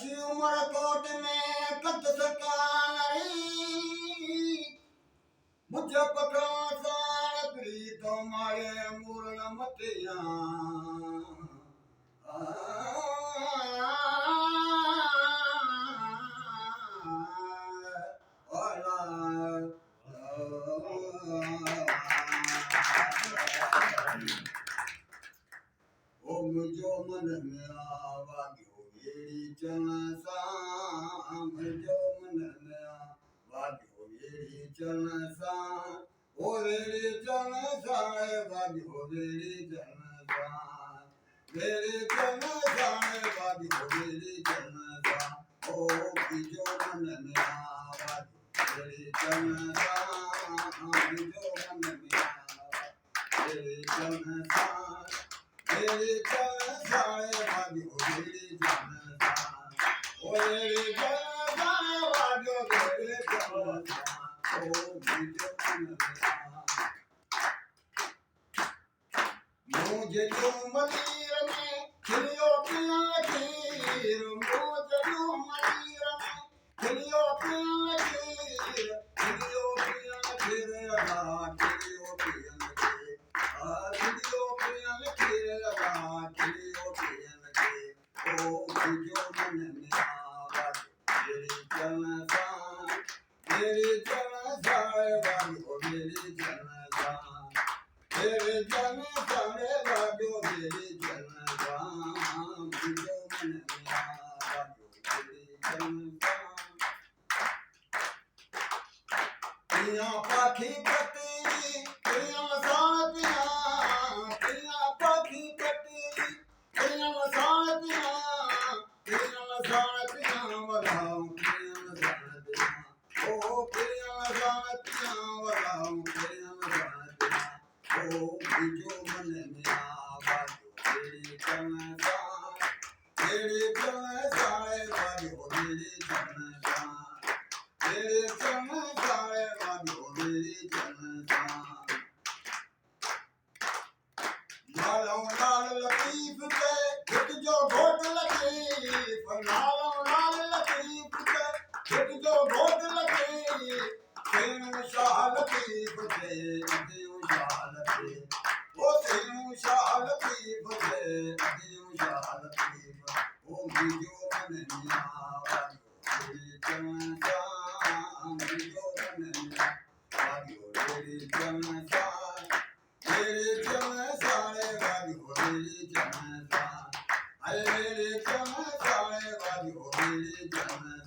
अच्छी उम्र कोट में कत सकाई मुझे पकड़ा सार पीड़ी तो मारे मूरण मतिया ओ मुझो मन में आवाग्यो येड़ी चन सा मुझो मन में आवाग्यो येड़ी चन सा ओ येड़ी चन सा वाग्यो येड़ी चन सा येड़ी चन सा वाग्यो येड़ी चन सा ओ मुझो मन में आवाग्यो येड़ी चन सा मुझो मन में आवाग्यो येड़ी चन सा तेरे चरण सारे वाग्यो तेरे चरण सा ओ तेरे चरण सारे वाग्यो तेरे चरण सा ओ मुझे मुझे जो मंदिर में खिलियो पिया खीर मुझे जो मंदिर में खिलियो पिया खीर खिलियो पिया खीर अदा खिलियो पिया खीर खिलियो पिया खीर अदा खिलियो पिया खीर ओ मुझो मन में आवाज तेरे चरण सा तेरे चरण सारे वाग्यो तेरे चरण सा तेरे चरण सारे वाग्यो तेरे चरण सा मुझो मन में आवाग्यो तेरे चरण सा पिया पाखी कटी पिया साथिया पिया पाखी कटी पिया साथिया वराऊ पिया साथिया ओ पिया साथिया वराऊ पिया साथिया ओ मुझो मन में आवाग्यो तेरे चरण सा तेरे चरण सारे वाग्यो तेरे चरण सा तेरे चरण सारे वाग्यो तेरे चरण सा लालों लाल लतीफ के हित जो घोट लतीफ लालों लाल लतीफ के हित जो घोट लतीफ सेनु शाह लतीफ के अदियो शाह लतीफ ओ सेनु शाह लतीफ के अदियो शाह लतीफ ओ मुझो मन में आवाग्यो तेरे चरण सा मुझो मन में आवाग्यो तेरे चरण सा तेरे चरण सारे वाग्यो तेरे चरण सा अरे तेरे चरण सारे वाग्यो तेरे चरण